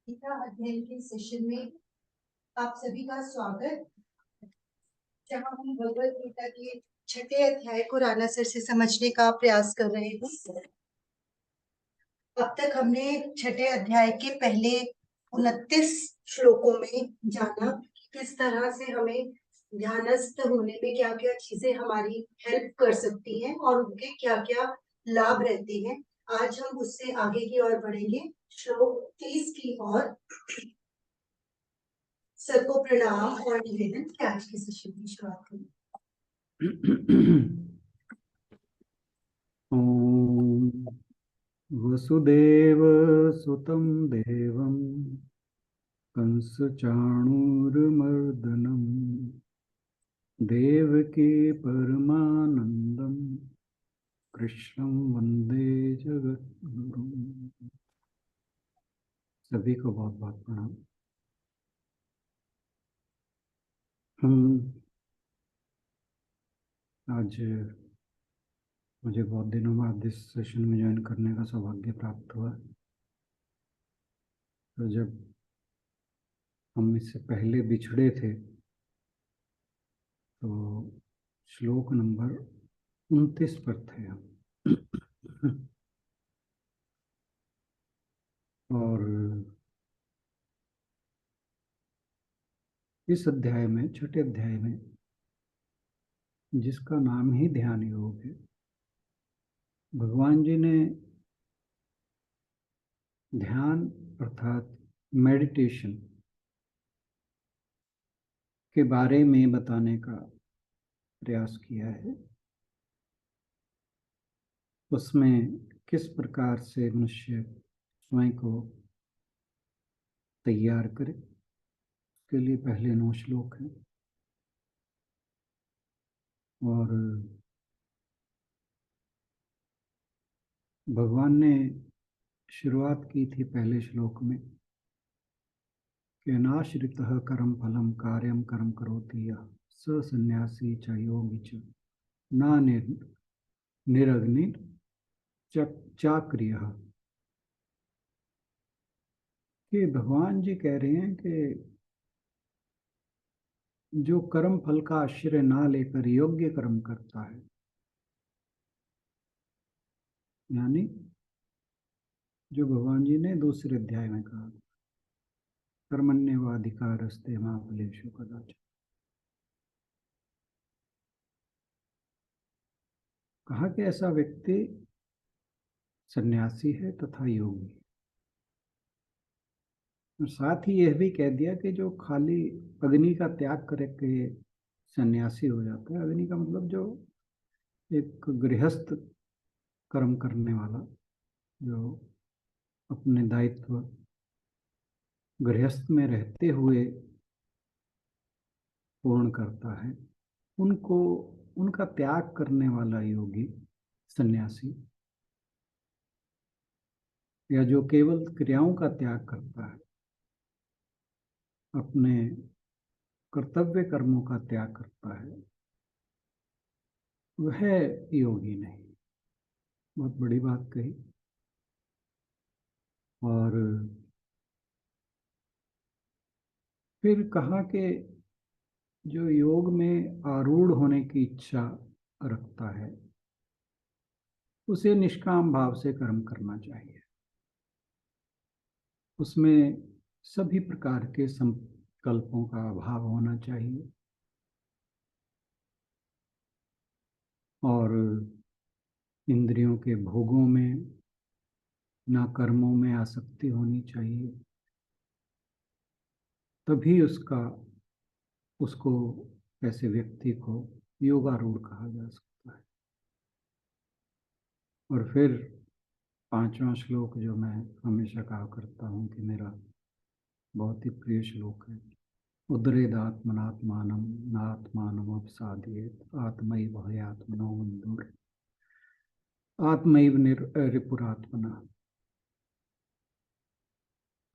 गीता अध्ययन के सेशन में आप सभी का स्वागत। जहां हम भगवत गीता के छठे अध्याय को राना सर से समझने का प्रयास कर रहे हैं। अब तक हमने छठे अध्याय के पहले 29 श्लोकों में जाना कि किस तरह से हमें ध्यानस्थ होने में क्या क्या चीजें हमारी हेल्प कर सकती हैं और उनके क्या क्या लाभ रहते हैं। आज हम उससे आगे की ओर बढ़ेंगे, श्लोक 30 की ओर। सर को प्रणाम और निवेदन कि आज के सेशन की शुरुआत करें। ओम वसुदेव सुतं देवं कंसचाणूरमर्दनं देवकी परमानंदं कृष्णं वंदे जगद्गुरुं। सभी को बहुत बहुत प्रणाम। आज मुझे बहुत दिनों बाद इस सेशन में ज्वाइन करने का सौभाग्य प्राप्त हुआ। तो जब हम इससे पहले बिछड़े थे तो श्लोक नंबर 29 पर थे हम। और इस अध्याय में, छठे अध्याय में, जिसका नाम ही ध्यान योग है, भगवान जी ने ध्यान अर्थात मेडिटेशन के बारे में बताने का प्रयास किया है। उसमें किस प्रकार से मनुष्य स्वयं को तैयार करे, उसके लिए पहले 9 श्लोक हैं। और भगवान ने शुरुआत की थी पहले श्लोक में कि अनाश्रितः कर्म फलम कार्यम कर्म करोति यः स सन्यासी च योगी च न निरग्नि चाक्रियः। कि भगवान जी कह रहे हैं कि जो कर्म फल का आश्रय ना लेकर योग्य कर्म करता है, यानी जो भगवान जी ने दूसरे अध्याय में कहा, कर्मण्येवाधिकारस्ते मा फलेषु कदाचन, कहा कि ऐसा व्यक्ति सन्यासी है तथा योगी। और साथ ही यह भी कह दिया कि जो खाली अग्नि का त्याग करके सन्यासी हो जाता है, अग्नि का मतलब जो एक गृहस्थ कर्म करने वाला, जो अपने दायित्व गृहस्थ में रहते हुए पूर्ण करता है, उनको उनका त्याग करने वाला योगी सन्यासी, या जो केवल क्रियाओं का त्याग करता है, अपने कर्तव्य कर्मों का त्याग करता है, वह योगी नहीं। बहुत बड़ी बात कही। और फिर कहा कि जो योग में आरूढ़ होने की इच्छा रखता है, उसे निष्काम भाव से कर्म करना चाहिए। उसमें सभी प्रकार के संकल्पों का अभाव होना चाहिए और इंद्रियों के भोगों में, ना कर्मों में आसक्ति होनी चाहिए। तभी उसको ऐसे व्यक्ति को योगारूढ़ कहा जा सकता है। और फिर 5वां श्लोक जो मैं हमेशा कहा करता हूँ कि मेरा बहुत ही प्रिय श्लोक है, उद्रेदात्मनात्मानं नात्मानमवसादयेत् आत्मैव ह्यात्मनो बन्धुर् आत्मैव रिपुरात्मना।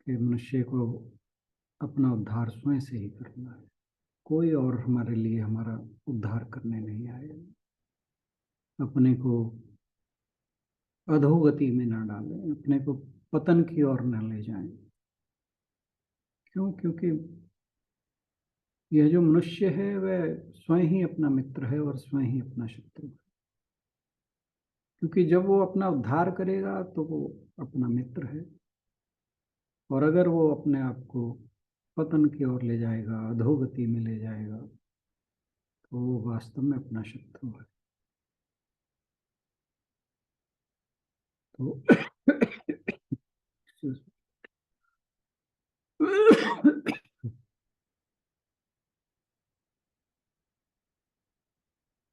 कि मनुष्य को अपना उद्धार स्वयं से ही करना है, कोई और हमारे लिए हमारा उद्धार करने नहीं आएगा। अपने को अधोगति में न डालें, अपने को पतन की ओर न ले जाएं। क्यों? क्योंकि यह जो मनुष्य है वह स्वयं ही अपना मित्र है और स्वयं ही अपना शत्रु है। क्योंकि जब वो अपना उद्धार करेगा तो वो अपना मित्र है, और अगर वो अपने आप को पतन की ओर ले जाएगा, अधोगति में ले जाएगा, तो वो वास्तव में अपना शत्रु है।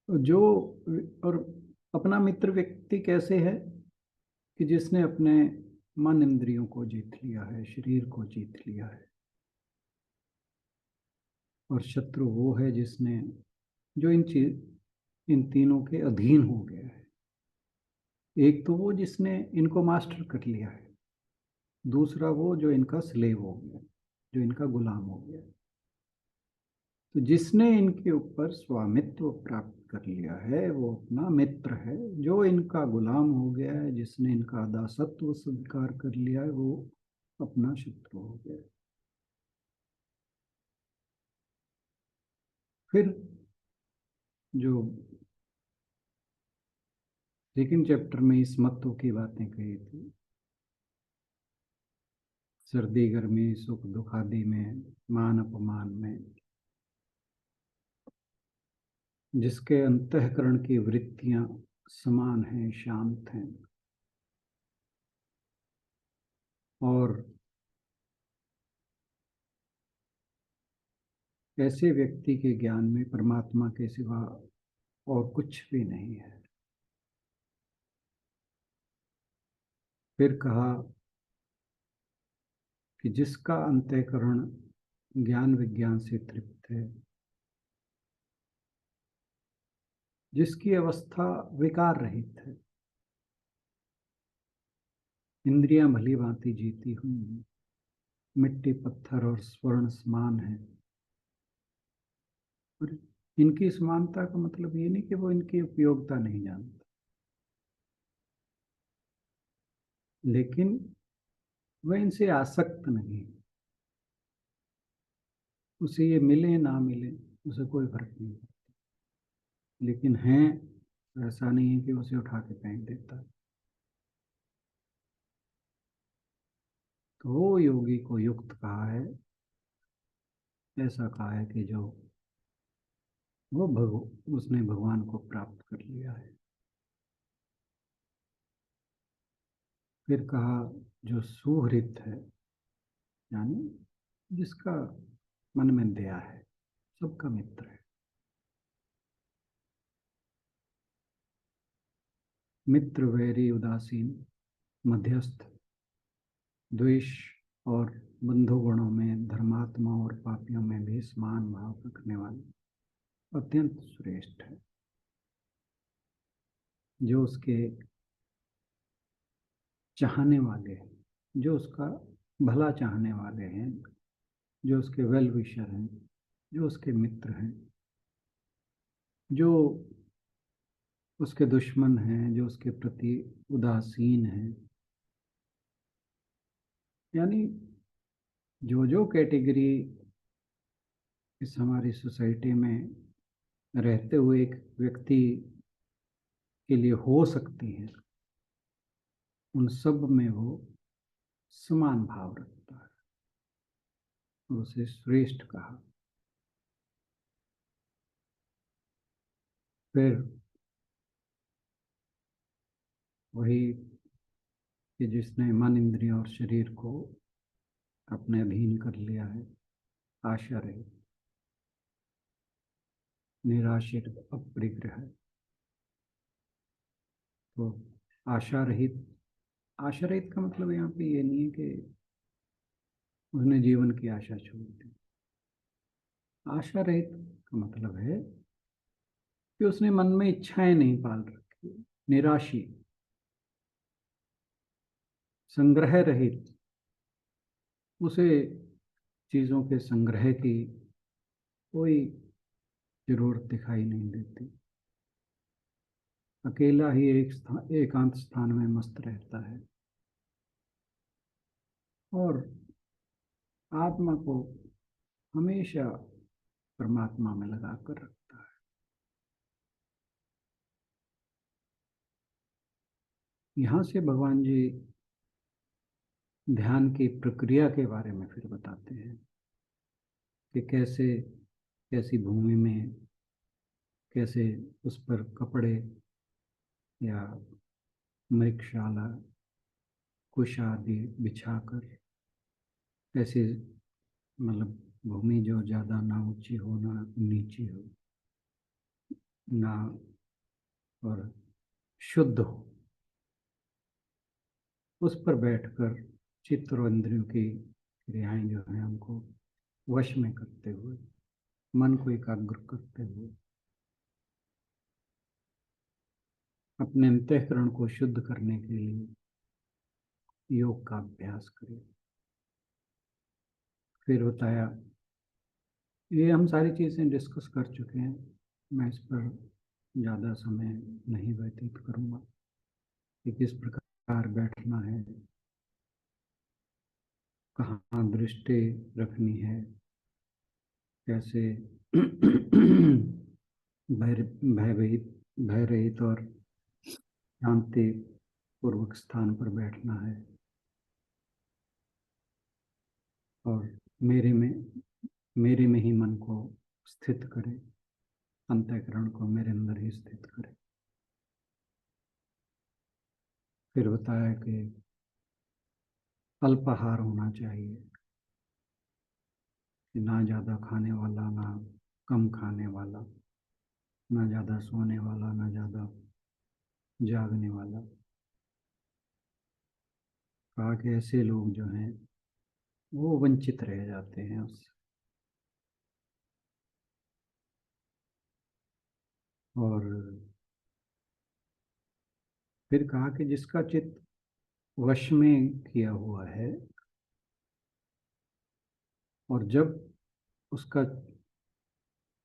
तो जो और अपना मित्र व्यक्ति कैसे है कि जिसने अपने मन इंद्रियों को जीत लिया है, शरीर को जीत लिया है। और शत्रु वो है जिसने जो इन तीनों के अधीन हो गया है। एक तो वो जिसने इनको मास्टर कर लिया है, दूसरा वो जो इनका स्लेव हो गया, जो इनका गुलाम हो गया। तो जिसने इनके ऊपर स्वामित्व प्राप्त कर लिया है वो अपना मित्र है। जो इनका गुलाम हो गया है, जिसने इनका दासत्व स्वीकार कर लिया है, वो अपना शत्रु हो गया। फिर जो सेकंड चैप्टर में इस मत्तों की बातें कही थी, सर्दी गर्मी सुख दुख आदि में, मान अपमान में, जिसके अंतःकरण की वृत्तियां समान हैं, शांत हैं, और ऐसे व्यक्ति के ज्ञान में परमात्मा के सिवा और कुछ भी नहीं है। फिर कहा कि जिसका अंतःकरण ज्ञान विज्ञान से तृप्त है, जिसकी अवस्था विकार रहित है, इंद्रियां भली भांति जीती हुई हैं, मिट्टी पत्थर और स्वर्ण समान है। और इनकी समानता का मतलब ये नहीं कि वो इनकी उपयोगिता नहीं जानता, लेकिन वह इनसे आसक्त नहीं। उसे ये मिले ना मिले उसे कोई फर्क नहीं पड़ता, लेकिन है ऐसा नहीं है कि उसे उठा के फेंक देता है। तो वो योगी को युक्त कहा है, ऐसा कहा है कि जो उसने भगवान को प्राप्त कर लिया है। फिर कहा जो सुहृत है, यानी जिसका मन में दया है, सबका मित्र है। मित्र वैरी उदासीन मध्यस्थ, द्वेष और बंधु गुणों में, धर्मात्मा और पापियों में भी समान भाव रखने वाले अत्यंत श्रेष्ठ है। जो उसके चाहने वाले हैं, जो उसका भला चाहने वाले हैं, जो उसके वेल विशर हैं, जो उसके मित्र हैं, जो उसके दुश्मन हैं, जो उसके प्रति उदासीन हैं, यानी जो जो कैटेगरी इस हमारी सोसाइटी में रहते हुए एक व्यक्ति के लिए हो सकती है, उन सब में वो समान भाव रखता है और उसे श्रेष्ठ कहा। फिर वही कि जिसने मन इंद्रियों और शरीर को अपने अधीन कर लिया है, आशा रहित, निराशित, अपरिग्रह। तो आशा रहित, आशा रहित का मतलब यहाँ पे ये नहीं है कि उसने जीवन की आशा छोड़ दी। आशा रहित का मतलब है कि उसने मन में इच्छाएं नहीं पाल रखी, निराशी, संग्रह रहित, उसे चीजों के संग्रह की कोई जरूरत दिखाई नहीं देती। अकेला ही एकांत स्थान में मस्त रहता है और आत्मा को हमेशा परमात्मा में लगा कर रखता है। यहाँ से भगवान जी ध्यान की प्रक्रिया के बारे में फिर बताते हैं कि कैसे कैसी भूमि में कैसे उस पर कपड़े या मृगशाला कुश आदि बिछाकर, कैसे मतलब भूमि जो ज़्यादा ना ऊंची हो ना नीची हो, ना और शुद्ध हो, उस पर बैठकर चित्त और इंद्रियों की क्रियाएं जो हैं हमको वश में करते हुए, मन को एकाग्र करते हुए अपने अंतःकरण को शुद्ध करने के लिए योग का अभ्यास करें। फिर बताया, ये हम सारी चीज़ें डिस्कस कर चुके हैं, मैं इस पर ज़्यादा समय नहीं व्यतीत करूँगा कि किस प्रकार बैठना है, कहाँ दृष्टि रखनी है, कैसे भय रहित और शांति पूर्वक स्थान पर बैठना है, और मेरे में ही मन को स्थित करे, अंतःकरण को मेरे अंदर ही स्थित करे। फिर बताया कि अल्पाहार होना चाहिए, कि ना ज़्यादा खाने वाला ना कम खाने वाला, ना ज़्यादा सोने वाला ना ज़्यादा जागने वाला। कहा कि ऐसे लोग जो हैं वो वंचित रह जाते हैं उससे। और फिर कहा कि जिसका चित्त वश में किया हुआ है, और जब उसका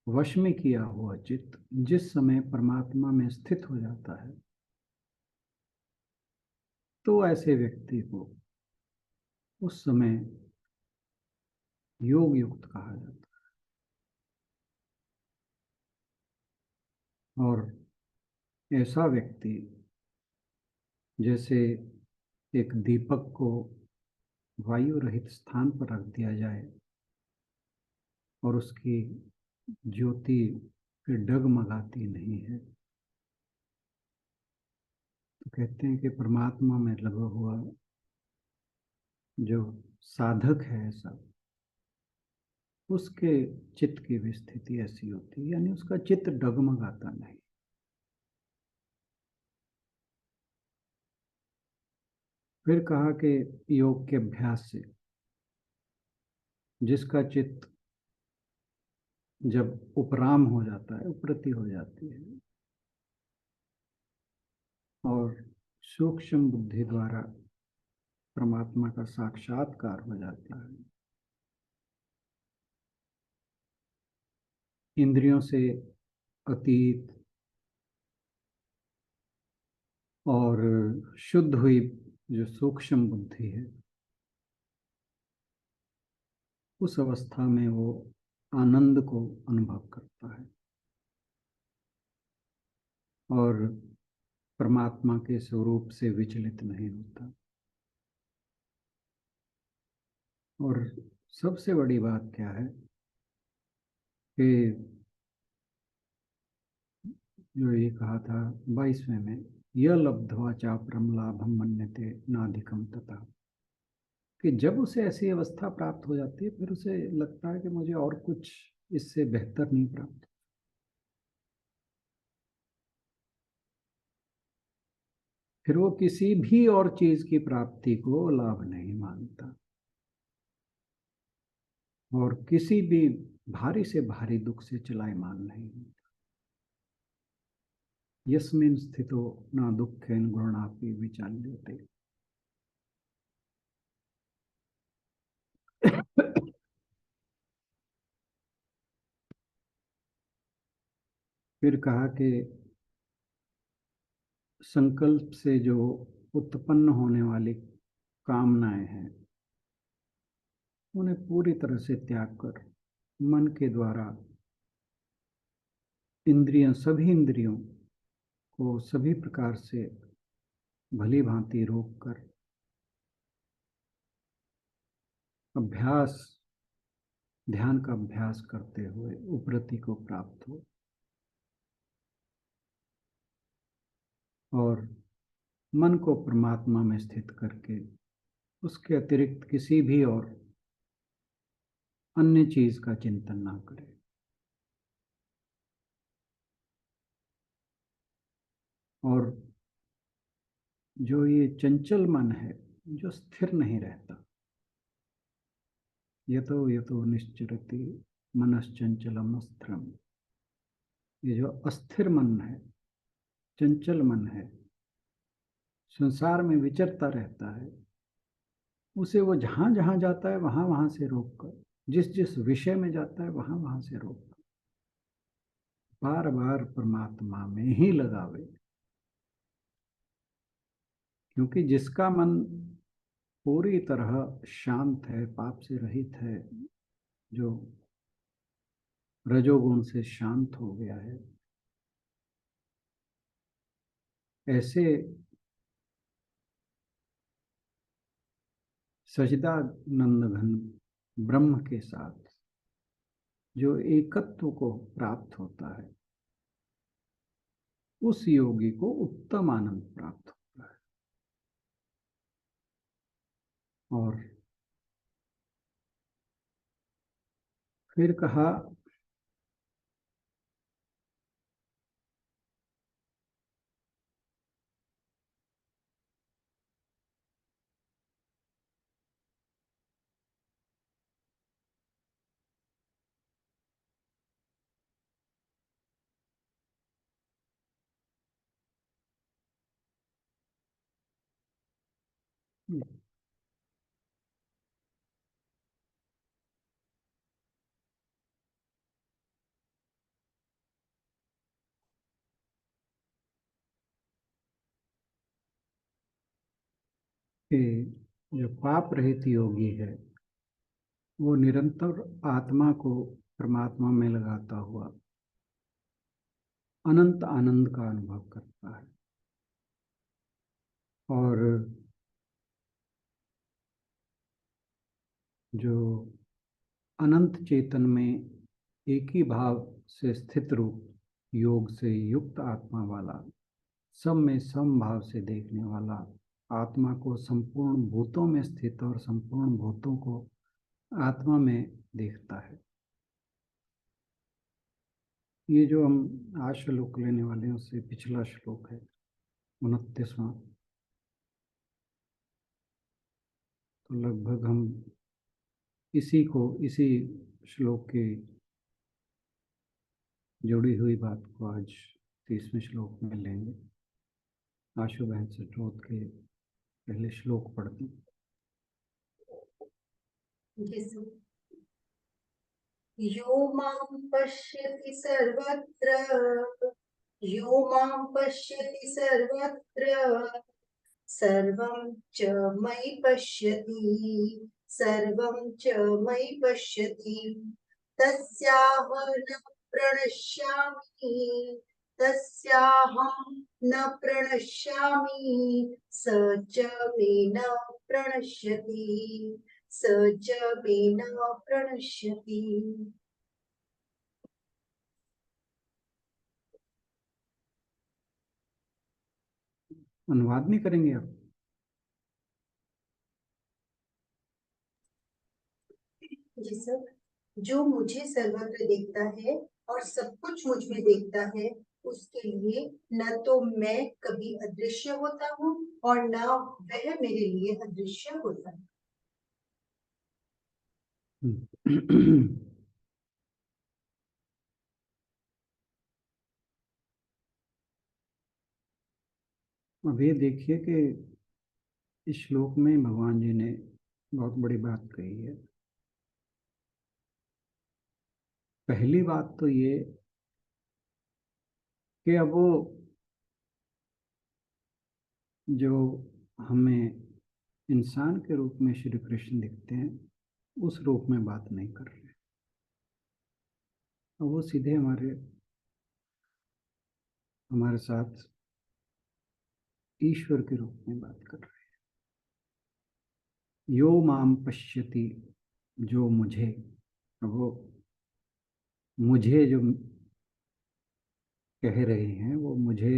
वश में किया हुआ चित्त जिस समय परमात्मा में स्थित हो जाता है, तो ऐसे व्यक्ति को उस समय योग युक्त कहा जाता है। और ऐसा व्यक्ति जैसे एक दीपक को वायु रहित स्थान पर रख दिया जाए और उसकी ज्योति फिर डगमगाती नहीं है, तो कहते हैं कि परमात्मा में लगा हुआ जो साधक है ऐसा, उसके चित्त की भी स्थिति ऐसी होती है, यानी उसका चित्त डगमगाता नहीं। फिर कहा कि योग के अभ्यास से जिसका चित्त जब उपराम हो जाता है, उपरति हो जाती है, और सूक्ष्म बुद्धि द्वारा परमात्मा का साक्षात्कार हो जाता है, इंद्रियों से अतीत और शुद्ध हुई जो सूक्ष्म बुद्धि है, उस अवस्था में वो आनंद को अनुभव करता है और परमात्मा के स्वरूप से विचलित नहीं होता। और सबसे बड़ी बात क्या है कि जो ये कहा था 22वें में, यह लब्ध्वा चापरम लाभम मन्यते नाधिकम तथा, कि जब उसे ऐसी अवस्था प्राप्त हो जाती है फिर उसे लगता है कि मुझे और कुछ इससे बेहतर नहीं प्राप्त। फिर वो किसी भी और चीज की प्राप्ति को लाभ नहीं मानता, और किसी भी भारी से भारी दुख से चलायमान नहीं होता। यस्मिन् स्थितो न दुखेन गुणापि विचाल्यते। फिर कहा कि संकल्प से जो उत्पन्न होने वाली कामनाएं हैं, उन्हें पूरी तरह से त्याग कर मन के द्वारा सभी इंद्रियों को सभी प्रकार से भली भांति रोक कर ध्यान का अभ्यास करते हुए उपरति को प्राप्त हो और मन को परमात्मा में स्थित करके उसके अतिरिक्त किसी भी और अन्य चीज का चिंतन ना करे। और जो ये चंचल मन है, जो स्थिर नहीं रहता, यतो निश्चरति मनश्चंचलम स्थिरम, ये जो अस्थिर मन है, चंचल मन है, संसार में विचरता रहता है, उसे वो जहां जहां जाता है वहां वहां से रोक कर, जिस जिस विषय में जाता है वहां वहां से रोक कर बार बार परमात्मा में ही लगावे। क्योंकि जिसका मन पूरी तरह शांत है, पाप से रहित है, जो रजोगुण से शांत हो गया है, ऐसे सच्चिदानंद घन ब्रह्म के साथ जो एकत्व को प्राप्त होता है, उस योगी को उत्तम आनंद प्राप्त होता है। और फिर कहा कि जो पाप रहित योगी है वो निरंतर आत्मा को परमात्मा में लगाता हुआ अनंत आनंद का अनुभव करता है। और जो अनंत चेतन में एक ही भाव से स्थित रूप योग से युक्त आत्मा वाला, सब में समभाव से देखने वाला, आत्मा को संपूर्ण भूतों में स्थित और संपूर्ण भूतों को आत्मा में देखता है। ये जो हम आज श्लोक लेने वाले हैं उससे पिछला श्लोक है 29वां। तो लगभग हम इसी श्लोक की जुड़ी हुई बात को आज 30वें श्लोक में लेंगे। आशु बहन से स्रोत के पहले श्लोक पढ़ते हैं। यो मां पश्यति सर्वत्र, यो मां पश्यति सर्वत्र, सर्वं च मयि पश्यति, सर्वं च मयि पश्यति, तस्याहं न प्रणश्यामि, तस्याहं न प्रणश्यामि, स च मे न प्रणश्यति, स च मे न प्रणश्यति। अनुवाद नहीं करेंगे आप? जी सर। जो मुझे सर्वत्र देखता है और सब कुछ मुझ में देखता है, उसके लिए न तो मैं कभी अदृश्य होता हूँ और न वह मेरे लिए अदृश्य होता है। अब ये देखिए कि इस श्लोक में भगवान जी ने बहुत बड़ी बात कही है। पहली बात तो ये कि अब वो जो हमें इंसान के रूप में श्री कृष्ण दिखते हैं, उस रूप में बात नहीं कर रहे, और वो सीधे हमारे साथ ईश्वर के रूप में बात कर रहे हैं। यो माम पश्यति, जो मुझे, वो मुझे जो कह रहे हैं वो मुझे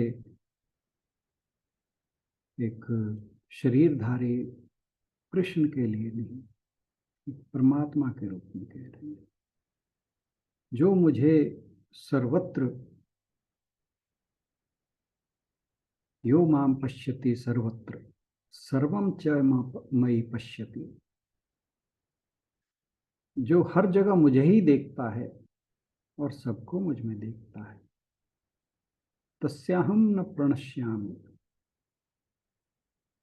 एक शरीरधारी कृष्ण के लिए नहीं, एक परमात्मा के रूप में कह रहे हैं, जो मुझे सर्वत्र, यो माम पश्यति सर्वत्र, सर्वम च मयि पश्यति, जो हर जगह मुझे ही देखता है और सबको मुझ में देखता है। तस्याहम न प्रणश्यामि,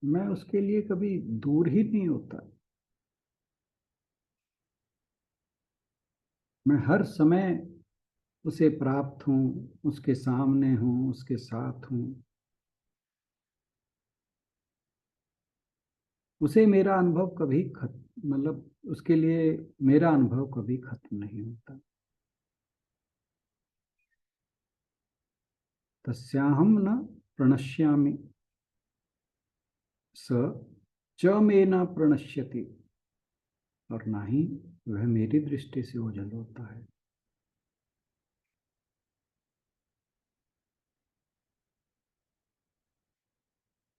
मैं उसके लिए कभी दूर ही नहीं होता, मैं हर समय उसे प्राप्त हूँ, उसके सामने हूँ, उसके साथ हूँ। उसे मेरा अनुभव कभी खत्म, मतलब उसके लिए मेरा अनुभव कभी खत्म नहीं होता। तस्याहम न प्रणश्यामि, स च मे न प्रणश्यति, और ना ही वह मेरी दृष्टि से ओझल होता है।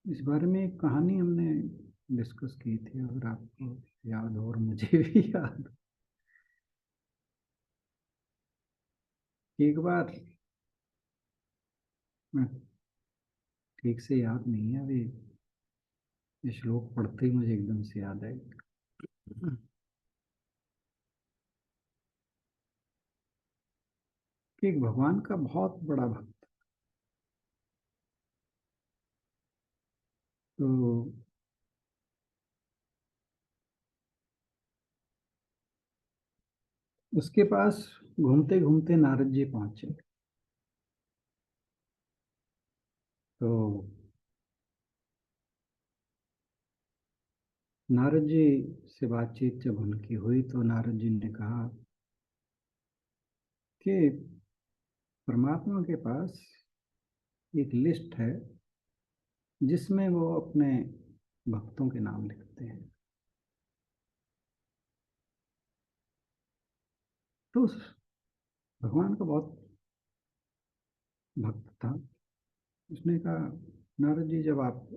इस बारे में एक कहानी हमने डिस्कस की थी, अगर आपको याद हो और मुझे भी याद। एक बार, मैं ठीक से याद नहीं है अभी, ये श्लोक पढ़ते ही मुझे एकदम से याद आए कि एक भगवान का बहुत बड़ा भक्त, तो उसके पास घूमते घूमते नारद जी पहुंचे। तो नारद जी से बातचीत जब उनकी हुई तो नारद जी ने कहा कि परमात्मा के पास एक लिस्ट है जिसमें वो अपने भक्तों के नाम लिखते हैं। तो उस भगवान का बहुत भक्त था, उसने कहा नारद जी, जब आप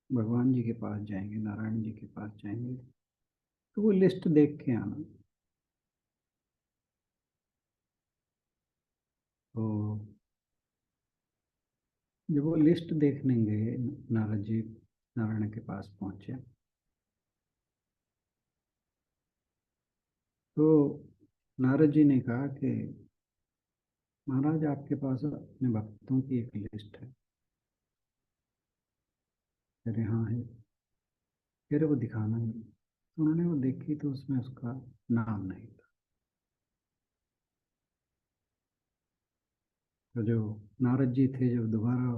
भगवान जी के पास जाएंगे, नारायण जी के पास जाएंगे, तो वो लिस्ट देख के आना। तो जब वो लिस्ट देखने गए, नारद जी नारायण के पास पहुंचे, तो नारद जी ने कहा कि महाराज, आपके पास अपने भक्तों की एक लिस्ट है। कह रहे हाँ है। कह रहे वो दिखाना है। तो उन्होंने वो देखी तो उसमें उसका नाम नहीं था। तो जो नारद जी थे, जब दोबारा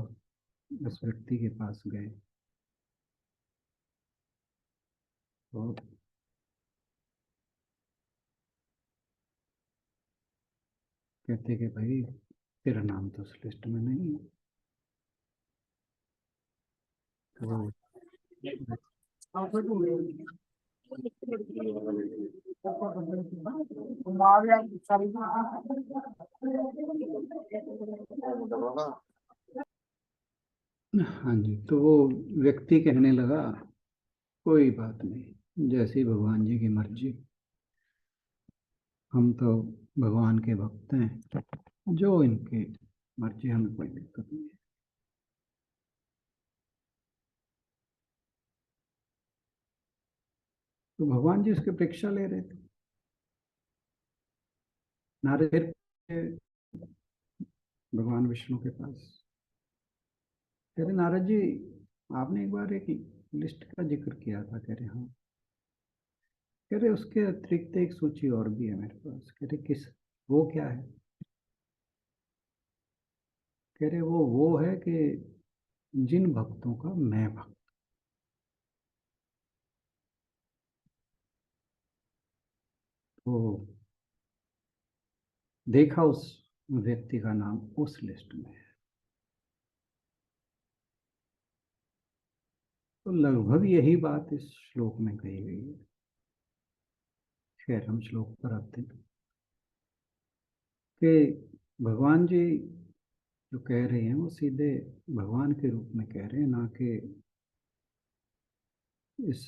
उस व्यक्ति के पास गए, तो कहते कि भाई, तेरा नाम तो उस लिस्ट में नहीं है। तो वो हाँ जी, तो वो व्यक्ति कहने लगा, कोई बात नहीं, जैसी भगवान जी की मर्जी, हम तो भगवान के भक्त हैं, जो इनकी मर्जी, हमें कोई दिक्कत नहीं है। तो भगवान जी उसकी परीक्षा ले रहे थे। नारद थे भगवान विष्णु के पास। कह रहे नारद जी, आपने एक बार एक लिस्ट का जिक्र किया था। कह रहे हाँ। कह रहे उसके अतिरिक्त एक सूची और भी है मेरे पास। कह रहे किस, वो क्या है? कह रहे वो है कि जिन भक्तों का मैं भक्त। वो देखा उस व्यक्ति का नाम उस लिस्ट में है। तो लगभग यही बात इस श्लोक में कही गई है। खैर हम श्लोक पर आते हैं कि भगवान जी जो कह रहे हैं वो सीधे भगवान के रूप में कह रहे हैं, ना कि इस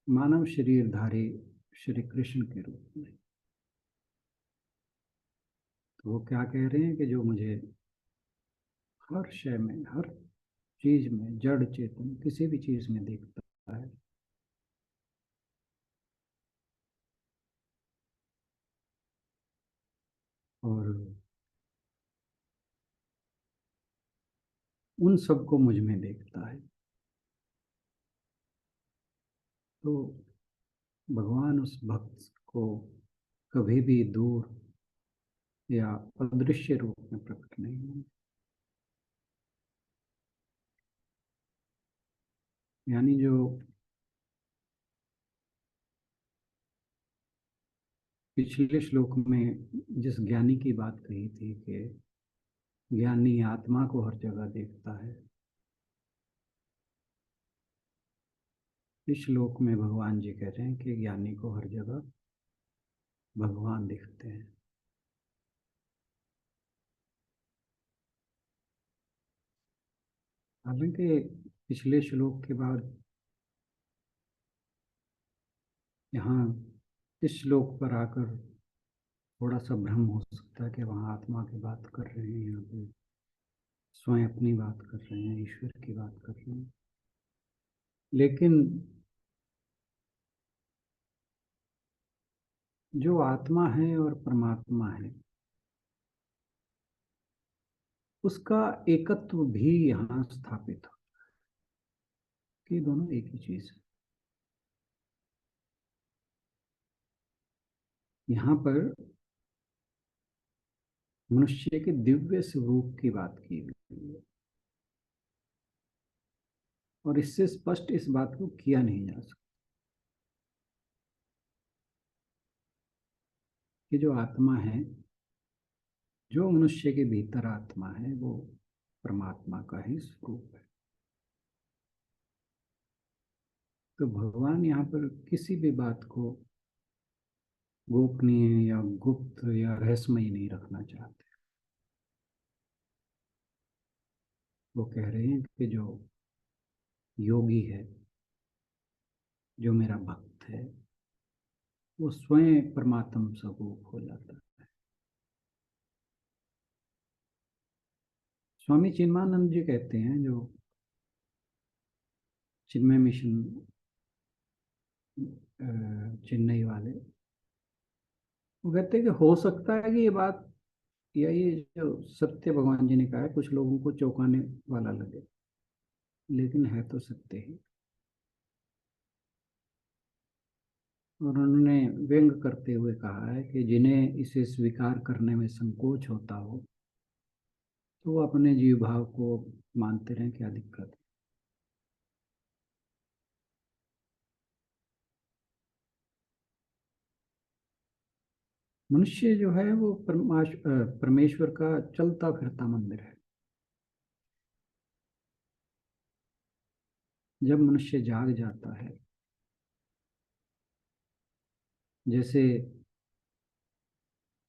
मानव शरीरधारी श्री कृष्ण के रूप में। तो वो क्या कह रहे हैं कि जो मुझे हर शय में, हर चीज में, जड़ चेतन किसी भी चीज में देखता है, और उन सबको मुझ में देखता है। तो भगवान उस भक्त को कभी भी दूर या अदृश्य रूप में प्रकट नहीं होंगे। यानी जो पिछले श्लोक में जिस ज्ञानी की बात कही थी कि ज्ञानी आत्मा को हर जगह देखता है, इस श्लोक में भगवान जी कह रहे हैं कि ज्ञानी को हर जगह भगवान दिखते हैं। हालांकि पिछले श्लोक के बाद यहाँ इस श्लोक पर आकर थोड़ा सा भ्रम हो सकता है कि वहाँ आत्मा की बात कर रहे हैं, यहाँ पे स्वयं अपनी बात कर रहे हैं, ईश्वर की बात कर रहे हैं। लेकिन जो आत्मा है और परमात्मा है, उसका एकत्व भी यहाँ स्थापित हो कि दोनों एक ही चीज है। यहाँ पर मनुष्य के दिव्य स्वरूप की बात की गई है, और इससे स्पष्ट इस बात को किया नहीं जा सकता कि जो आत्मा है, जो मनुष्य के भीतर आत्मा है, वो परमात्मा का ही स्वरूप है। तो भगवान यहाँ पर किसी भी बात को गोपनीय या गुप्त या रहस्यमय नहीं रखना चाहते। वो कह रहे हैं कि जो योगी है, जो मेरा भक्त है, वो स्वयं परमात्म स्वरूप हो जाता है। स्वामी चिन्मानंद जी कहते हैं, जो चिन्मय मिशन चेन्नई वाले, वो कहते हैं कि हो सकता है कि ये बात या ये जो सत्य भगवान जी ने कहा है कुछ लोगों को चौंकाने वाला लगे, लेकिन है तो सत्य ही। और उन्होंने व्यंग करते हुए कहा है कि जिन्हें इसे स्वीकार करने में संकोच होता हो, तो वो अपने जीव भाव को मानते रहें, क्या दिक्कत है। मनुष्य जो है वो परमेश्वर का चलता फिरता मंदिर है। जब मनुष्य जाग जाता है, जैसे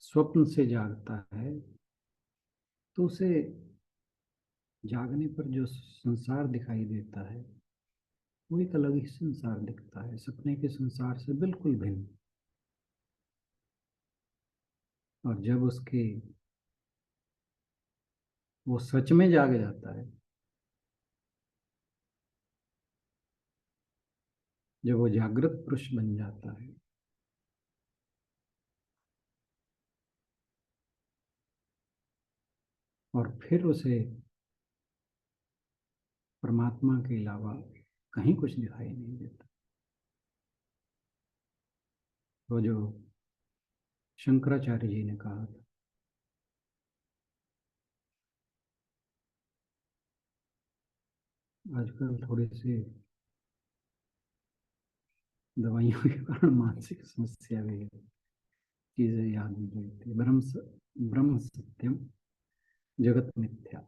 स्वप्न से जागता है, तो उसे जागने पर जो संसार दिखाई देता है वो एक अलग ही संसार दिखता है, सपने के संसार से बिल्कुल भिन्न। और जब उसके वो सच में जाग जाता है, जब वो जागृत पुरुष बन जाता है, और फिर उसे परमात्मा के अलावा कहीं कुछ दिखाई नहीं देता। वो जो शंकराचार्य जी ने कहा था, आजकल थोड़ी सी दवाइयों के कारण मानसिक समस्या भी है, चीजें याद नहीं रहती। ब्रह्म सत्यम जगत मिथ्या।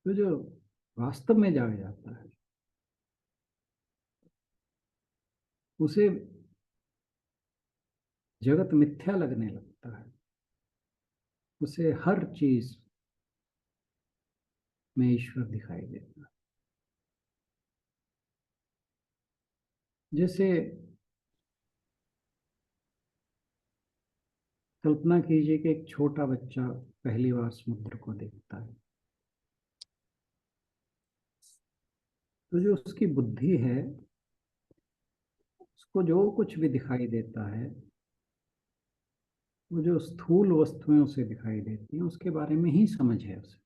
तो जो वास्तव में जाग जाता है उसे जगत मिथ्या लगने लगता है, उसे हर चीज में ईश्वर दिखाई देता है। जैसे कल्पना कीजिए कि एक छोटा बच्चा पहली बार समुद्र को देखता है, तो जो उसकी बुद्धि है उसको जो कुछ भी दिखाई देता है वो जो स्थूल वस्तुएं उसे दिखाई देती हैं उसके बारे में ही समझ है उसे।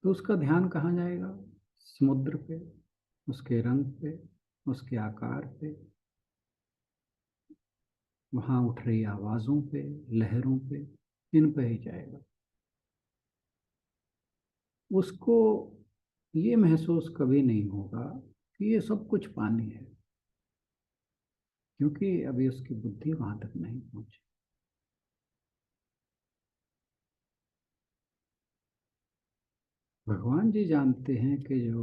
तो उसका ध्यान कहाँ जाएगा? समुद्र पे, उसके रंग पे, उसके आकार पे, वहां उठ रही आवाजों पे, लहरों पे, इन पे ही जाएगा। उसको ये महसूस कभी नहीं होगा कि ये सब कुछ पानी है, क्योंकि अभी उसकी बुद्धि वहां तक नहीं पहुंची। भगवान जी जानते हैं कि जो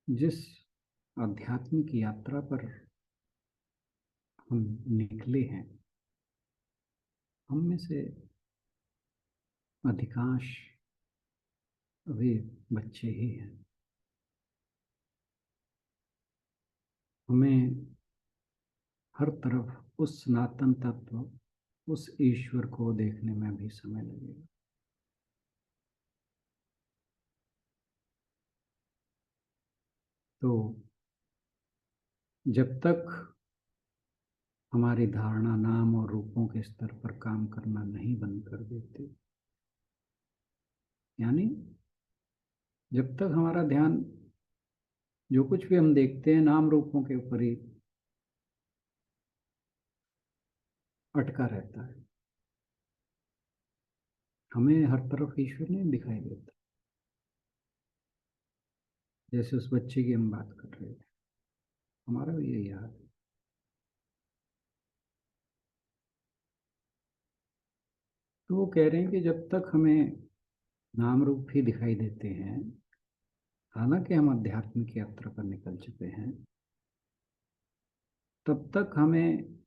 जिस आध्यात्मिक यात्रा पर हम निकले हैं, हम में से अधिकांश अभी बच्चे ही हैं। हमें हर तरफ उस सनातन तत्व, उस ईश्वर को देखने में भी समय लगेगा। तो जब तक हमारी धारणा नाम और रूपों के स्तर पर काम करना नहीं बंद कर देती, यानी जब तक हमारा ध्यान जो कुछ भी हम देखते हैं नाम रूपों के ऊपर ही अटका रहता है, हमें हर तरफ ईश्वर नहीं दिखाई देता। जैसे उस बच्चे की हम बात कर रहे थे, हमारा भी यही हाल है। तो वो कह रहे हैं कि जब तक हमें नाम रूप ही दिखाई देते हैं, हालांकि हम आध्यात्मिक यात्रा पर निकल चुके हैं, तब तक हमें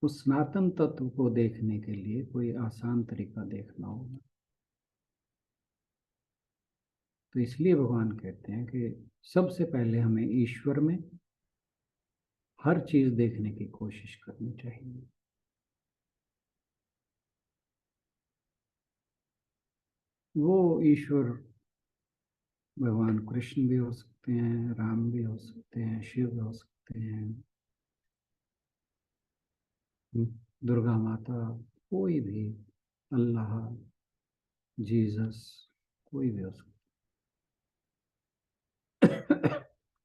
उस सनातन तत्व को देखने के लिए कोई आसान तरीका देखना होगा। तो इसलिए भगवान कहते हैं कि सबसे पहले हमें ईश्वर में हर चीज देखने की कोशिश करनी चाहिए। वो ईश्वर भगवान कृष्ण भी हो सकते हैं, राम भी हो सकते हैं, शिव भी हो सकते हैं, दुर्गा माता, कोई भी, अल्लाह, जीसस, कोई भी हो सकता।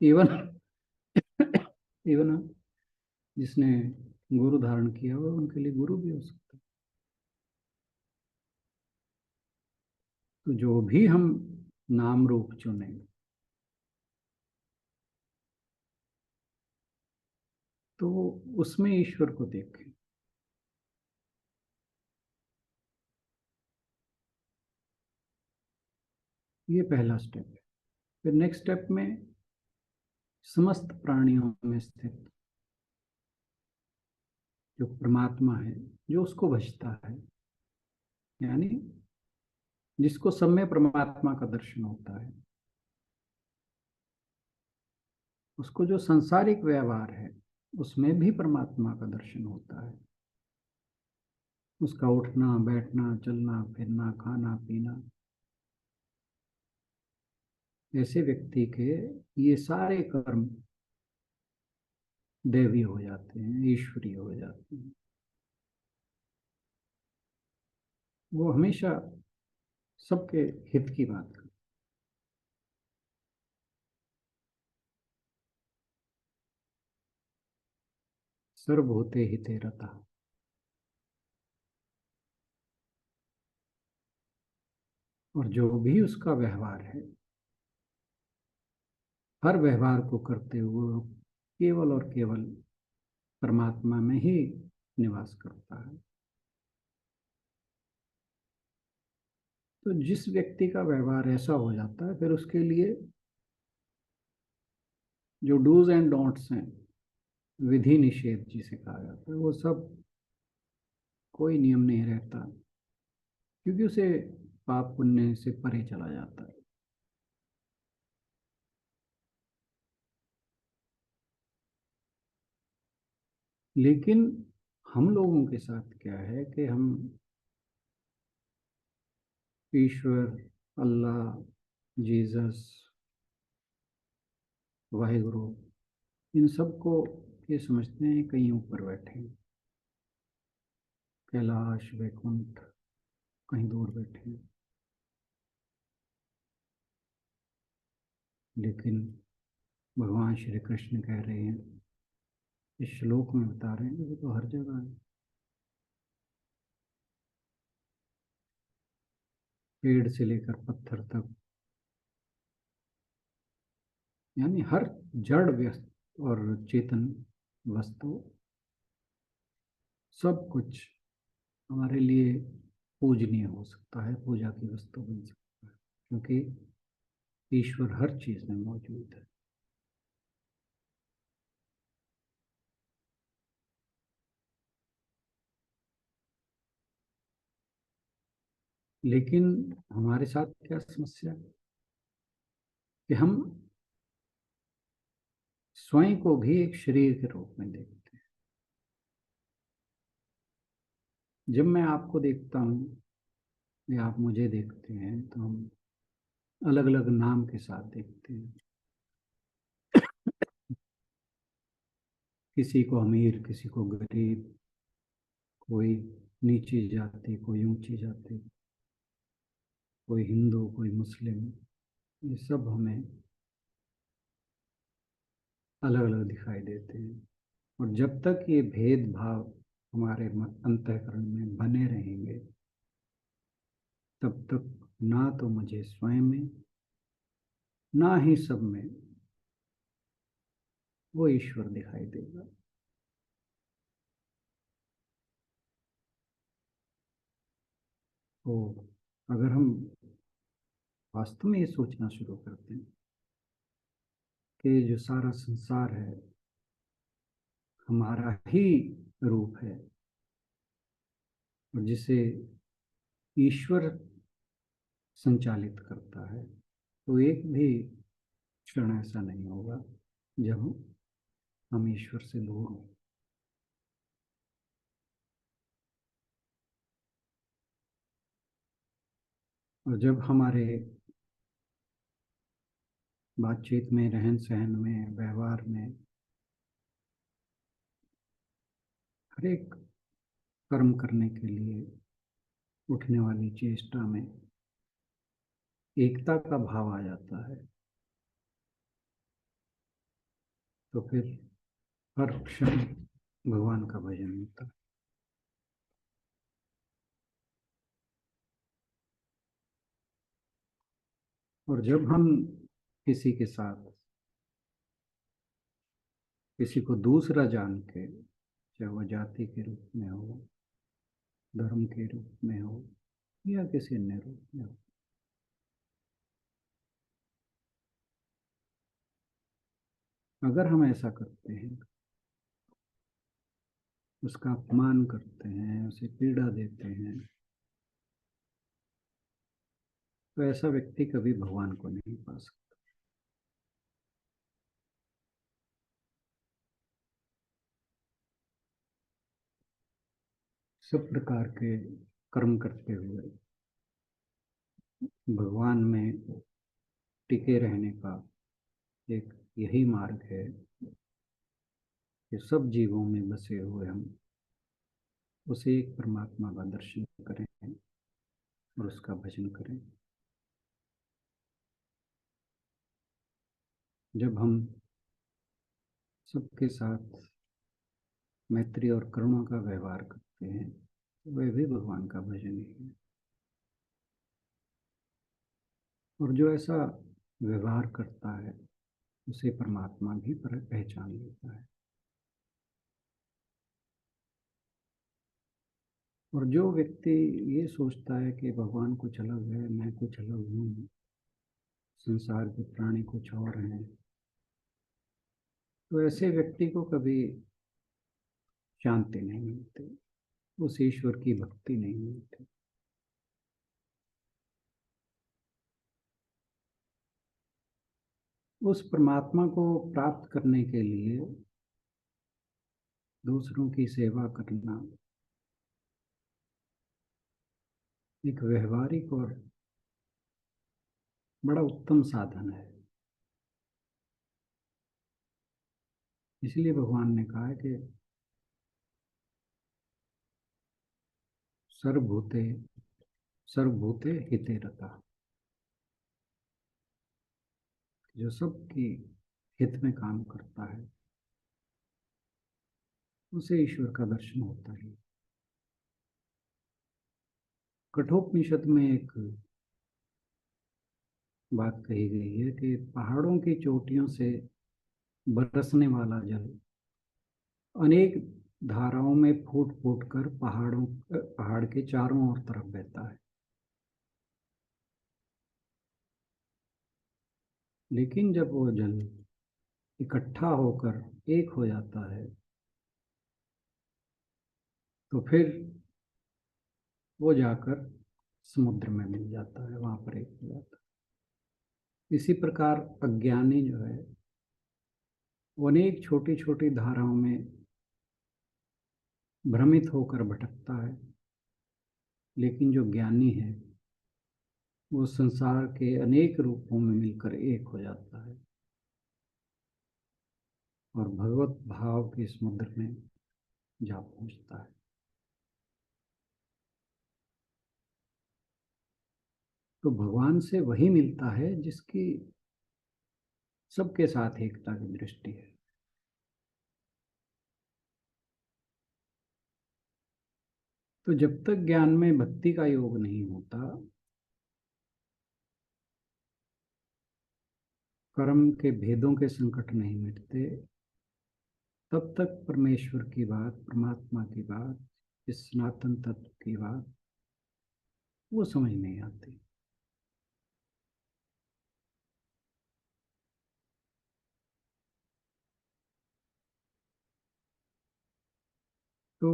इवन इवन जिसने गुरु धारण किया हुआ उनके लिए गुरु भी हो सकता है। तो जो भी हम नाम रूप चुनेंगे तो उसमें ईश्वर को देखें। ये पहला स्टेप है। फिर नेक्स्ट स्टेप में समस्त प्राणियों में स्थित जो परमात्मा है, जो उसको भजता है, यानी जिसको सब में परमात्मा का दर्शन होता है, उसको जो सांसारिक व्यवहार है उसमें भी परमात्मा का दर्शन होता है। उसका उठना बैठना चलना फिरना खाना पीना, ऐसे व्यक्ति के ये सारे कर्म दैवी हो जाते हैं, ईश्वरीय हो जाते हैं। वो हमेशा सबके हित की बात करते। सर्वभूते हिते रता। और जो भी उसका व्यवहार है, हर व्यवहार को करते हुए वो केवल और केवल परमात्मा में ही निवास करता है। तो जिस व्यक्ति का व्यवहार ऐसा हो जाता है, फिर उसके लिए जो डूज एंड डोंट्स हैं, विधि निषेध जिसे कहा जाता है, वो सब कोई नियम नहीं रहता, क्योंकि उसे पाप पुण्य से परे चला जाता है। लेकिन हम लोगों के साथ क्या है कि हम ईश्वर, अल्लाह, जीसस, वाहिगुरु, इन सबको ये समझते हैं कहीं ऊपर बैठे हैं, कैलाश वैकुंठ कहीं दूर बैठे हैं। लेकिन भगवान श्री कृष्ण कह रहे हैं, इस श्लोक में बता रहे हैं कि वो तो हर जगह है। पेड़ से लेकर पत्थर तक, यानी हर जड़ व्यस्त और चेतन वस्तु, सब कुछ हमारे लिए पूजनीय हो सकता है, पूजा की वस्तु बन सकता है, क्योंकि ईश्वर हर चीज में मौजूद है। लेकिन हमारे साथ क्या समस्या है कि हम स्वयं को भी एक शरीर के रूप में देखते हैं। जब मैं आपको देखता हूँ या आप मुझे देखते हैं, तो हम अलग अलग नाम के साथ देखते हैं। किसी को अमीर, किसी को गरीब, कोई नीची जाति, कोई ऊंची जाति, कोई हिंदू, कोई मुस्लिम, ये सब हमें अलग अलग दिखाई देते हैं। और जब तक ये भेदभाव हमारे अंतःकरण में बने रहेंगे, तब तक ना तो मुझे स्वयं में, ना ही सब में वो ईश्वर दिखाई देगा। तो अगर हम वास्तव में ये सोचना शुरू करते हैं कि जो सारा संसार है हमारा ही रूप है, और जिसे ईश्वर संचालित करता है, तो एक भी क्षण ऐसा नहीं होगा जब हम ईश्वर से दूर हों। और जब हमारे बातचीत में, रहन सहन में, व्यवहार में, हर एक कर्म करने के लिए उठने वाली चेष्टा में एकता का भाव आ जाता है, तो फिर हर क्षण भगवान का भजन होता है। और जब हम किसी के साथ किसी को दूसरा जान के, चाहे वह जाति के रूप में हो, धर्म के रूप में हो, या किसी अन्य रूप में हो, अगर हम ऐसा करते हैं, उसका अपमान करते हैं, उसे पीड़ा देते हैं, तो ऐसा व्यक्ति कभी भगवान को नहीं पा सकता। सब प्रकार के कर्म करते हुए भगवान में टिके रहने का एक यही मार्ग है कि सब जीवों में बसे हुए हम उसे एक परमात्मा का दर्शन करें और उसका भजन करें। जब हम सबके साथ मैत्री और करुणा का व्यवहार करते हैं, तो वह भी भगवान का भजन ही है। और जो ऐसा व्यवहार करता है उसे परमात्मा भी पहचान लेता है। और जो व्यक्ति ये सोचता है कि भगवान कुछ अलग है, मैं कुछ अलग हूँ, संसार के प्राणी कुछ और हैं, तो ऐसे व्यक्ति को कभी शांति नहीं मिलती, उस ईश्वर की भक्ति नहीं मिलती। उस परमात्मा को प्राप्त करने के लिए दूसरों की सेवा करना एक व्यवहारिक और बड़ा उत्तम साधन है। इसलिए भगवान ने कहा है कि सर्वभूते सर्वभूते हिते रता, जो सबकी हित में काम करता है उसे ईश्वर का दर्शन होता है। कठोपनिषद में एक बात कही गई है कि पहाड़ों की चोटियों से बरसने वाला जल अनेक धाराओं में फूट फूट कर पहाड़ के चारों ओर तरफ बहता है, लेकिन जब वो जल इकट्ठा होकर एक हो जाता है तो फिर वो जाकर समुद्र में मिल जाता है, वहां पर एक हो जाता है। इसी प्रकार अज्ञानी जो है वो अनेक छोटी छोटी धाराओं में भ्रमित होकर भटकता है, लेकिन जो ज्ञानी है वो संसार के अनेक रूपों में मिलकर एक हो जाता है और भगवत भाव के समुद्र में जा पहुंचता है। तो भगवान से वही मिलता है जिसकी सबके साथ एकता की दृष्टि है। तो जब तक ज्ञान में भक्ति का योग नहीं होता, कर्म के भेदों के संकट नहीं मिटते, तब तक परमेश्वर की बात, परमात्मा की बात, इस सनातन तत्व की बात वो समझ नहीं आती। तो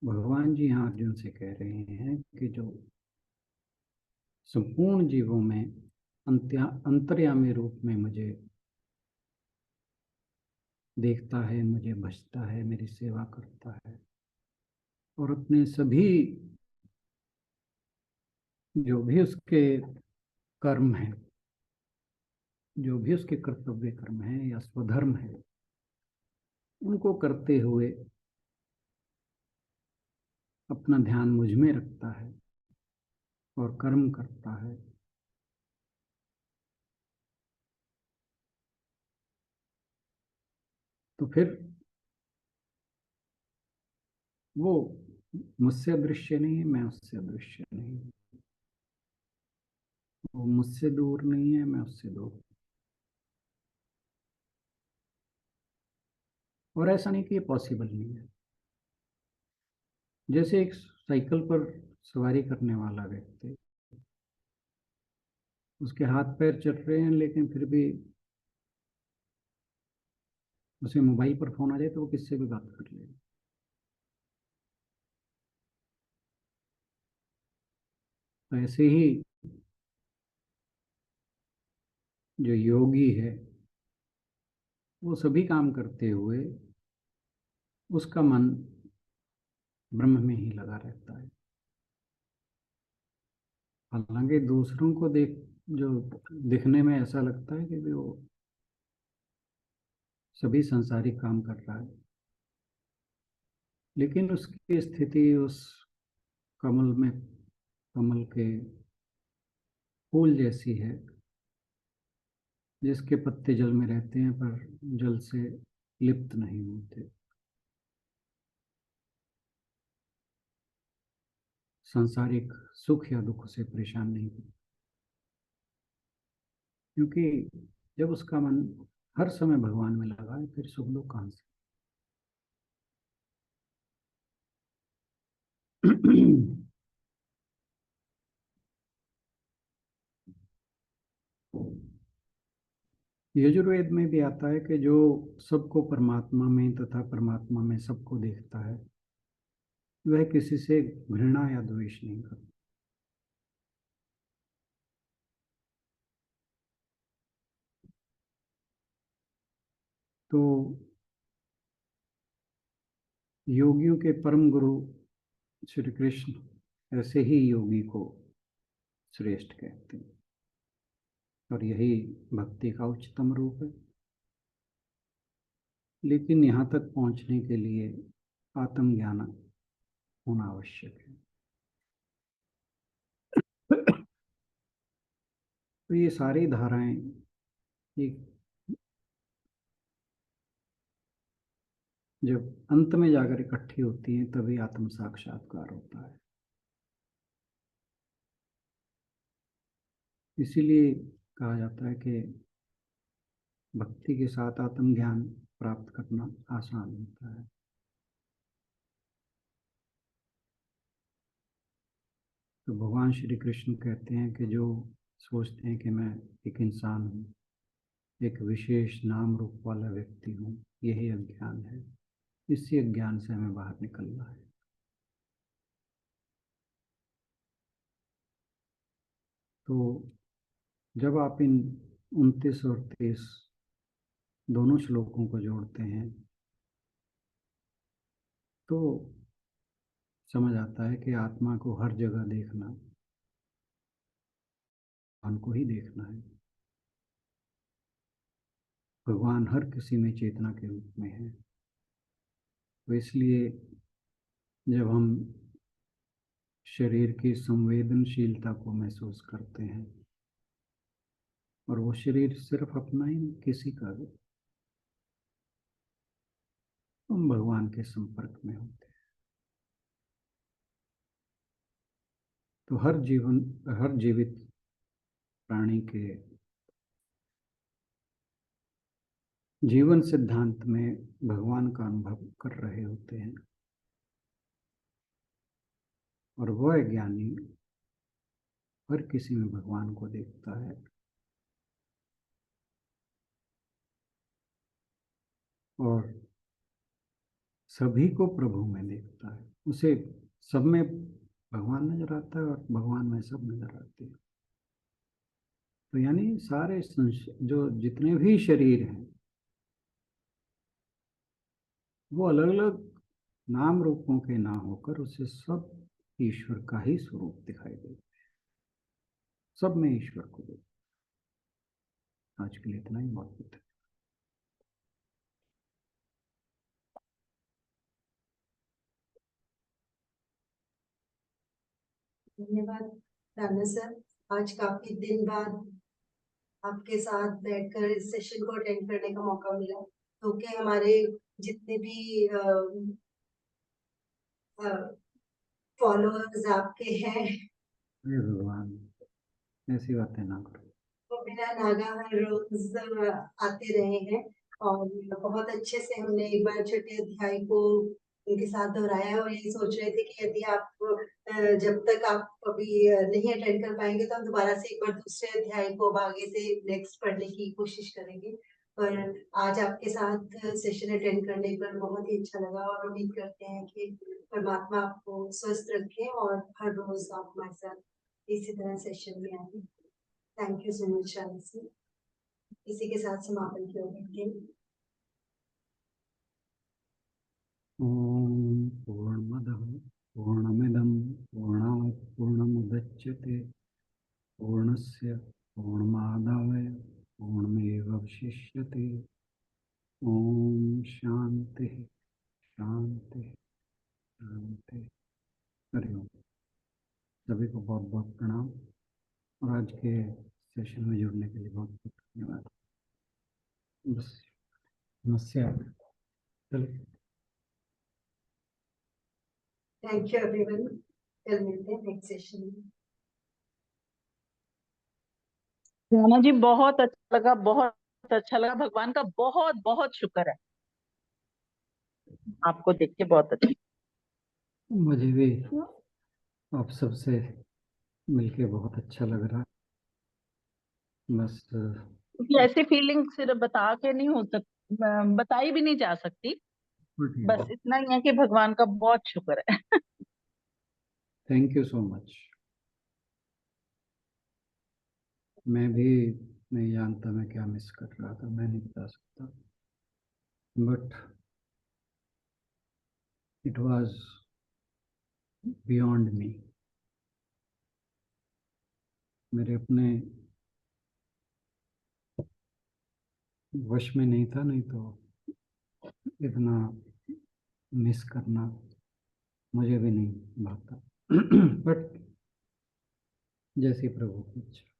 भगवान जी यहाँ अर्जुन से कह रहे हैं कि जो संपूर्ण जीवों में अंतर्यामी रूप में मुझे देखता है, मुझे भजता है, मेरी सेवा करता है और अपने सभी जो भी उसके कर्म हैं, जो भी उसके कर्तव्य कर्म हैं या स्वधर्म है, उनको करते हुए अपना ध्यान मुझ में रखता है और कर्म करता है, तो फिर वो मुझसे अदृश्य नहीं है, मैं उससे अदृश्य नहीं हूँ। वो मुझसे दूर नहीं है, मैं उससे दूर। और ऐसा नहीं कि ये पॉसिबल नहीं है। जैसे एक साइकिल पर सवारी करने वाला व्यक्ति, उसके हाथ पैर चल रहे हैं लेकिन फिर भी उसे मोबाइल पर फोन आ जाए तो वो किससे भी बात कर ले। तो ऐसे ही जो योगी है वो सभी काम करते हुए उसका मन ब्रह्म में ही लगा रहता है। हालांकि दूसरों को जो दिखने में ऐसा लगता है कि वो सभी सांसारिक काम कर रहा है, लेकिन उसकी स्थिति उस कमल के फूल जैसी है, जिसके पत्ते जल में रहते हैं पर जल से लिप्त नहीं होते, सांसारिक सुख या दुख से परेशान नहीं होते। क्योंकि जब उसका मन हर समय भगवान में लगा है, फिर सुख दुख कहाँ से। यजुर्वेद में भी आता है कि जो सबको परमात्मा में तथा परमात्मा में सबको देखता है, वह किसी से घृणा या द्वेष नहीं करता। तो योगियों के परम गुरु श्री कृष्ण ऐसे ही योगी को श्रेष्ठ कहते हैं, और यही भक्ति का उच्चतम रूप है। लेकिन यहाँ तक पहुँचने के लिए आत्मज्ञान होना आवश्यक है। तो ये सारी धाराएं एक जब अंत में जाकर इकट्ठी होती हैं, तभी आत्म साक्षात्कार होता है। इसीलिए कहा जाता है कि भक्ति के साथ आत्मज्ञान प्राप्त करना आसान होता है। तो भगवान श्री कृष्ण कहते हैं कि जो सोचते हैं कि मैं एक इंसान हूँ, एक विशेष नाम रूप वाला व्यक्ति हूँ, यही अज्ञान है। इसी अज्ञान से हमें बाहर निकलना है। तो जब आप इन 29 और 30 दोनों श्लोकों को जोड़ते हैं, तो समझ आता है कि आत्मा को हर जगह देखना, भगवान को ही देखना है। भगवान हर किसी में चेतना के रूप में है। तो इसलिए जब हम शरीर की संवेदनशीलता को महसूस करते हैं, और वो शरीर सिर्फ अपना ही नहीं, किसी का भी, हम भगवान के संपर्क में होते हैं। तो हर जीवित प्राणी के जीवन सिद्धांत में भगवान का अनुभव कर रहे होते हैं, और वह ज्ञानी हर किसी में भगवान को देखता है। और सभी को प्रभु में देखता है। उसे सब में भगवान नजर आता है, और भगवान में सब नजर आते हैं। तो यानी सारे जो जितने भी शरीर हैं, वो अलग अलग नाम रूपों के ना होकर उसे सब ईश्वर का ही स्वरूप दिखाई देते हैं। सब में ईश्वर को देखते। आज के लिए इतना ही बहुत है। धन्यवाद राणा सर। आज काफी दिन बाद आपके साथ बैठकर इस सेशन को अटेंड करने का मौका मिला, क्योंकि हमारे जितने भी फॉलोअर्स आपके हैं, हे भगवान, ऐसी बातें ना करो। वो बिना नागा हर रोज आते रहे हैं, और बहुत अच्छे से हमने एक बार छठे अध्याय को उनके साथ दोहराया, और यही सोच रहे थे कि यदि आप जब तक आप अभी नहीं अटेंड कर पाएंगे, तो हम दोबारा से एक बार दूसरे अध्याय को अब आगे से नेक्स्ट पढ़ने की कोशिश करेंगे। पर आज आपके साथ सेशन अटेंड करने पर बहुत ही अच्छा लगा, और उम्मीद करते हैं कि परमात्मा आपको स्वस्थ रखे और हर रोज आप हमारे साथ इसी तरह सेशन में आए। Thank you so much Rana sir. इसी के साथ समापन किया जाएगा। ओम पूर्णमदः पूर्णमिदं पूर्णात् पूर्णमुदच्यते पूर्णस्य पूर्णमादाय पूर्णमेवावशिष्यते। ओम शांति शांति शांति। हरि ओम। सभी को बहुत बहुत प्रणाम, और आज के सेशन में जुड़ने के लिए बहुत बहुत धन्यवाद। बस समस्या चलो। Thank you everyone. कल मिलते हैं नेक्स्ट सेशन में। राणा जी बहुत अच्छा लगा, बहुत अच्छा लगा। भगवान का बहुत बहुत शुक्र है, आपको देख के बहुत अच्छा। मुझे भी आप सबसे मिलके बहुत अच्छा लग रहा है। बस क्योंकि ऐसी फीलिंग सिर्फ बता के नहीं हो सकती, बताई भी नहीं जा सकती। बस इतना ही है कि भगवान का बहुत शुक्र है। Thank you so much. मैं भी नहीं जानता मैं क्या मिस कर रहा था, मैं नहीं बता सकता, but it was beyond me. मेरे अपने वश में नहीं था, नहीं तो इतना मिस करना मुझे भी नहीं भाता। बट जैसे प्रभु की इच्छा।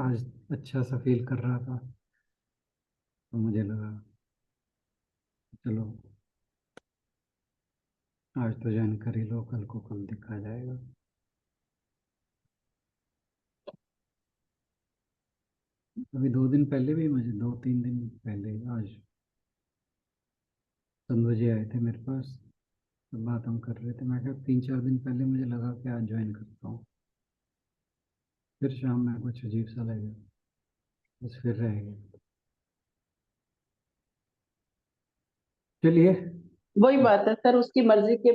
आज अच्छा सा फील कर रहा था, तो मुझे लगा चलो आज तो ज्वाइन कर ही लो, कल को कल देखा जाएगा। अभी 2 दिन पहले भी, मुझे 2-3 दिन पहले, आज संधू जी आए थे मेरे पास, तो बात हम कर रहे थे। मैं कहा 3-4 दिन पहले मुझे लगा कि आज ज्वाइन करता हूँ, फिर शाम में कुछ अजीब सा लगा, बस फिर रह गया। चलिए। वही बात है सर, उसकी मर्जी के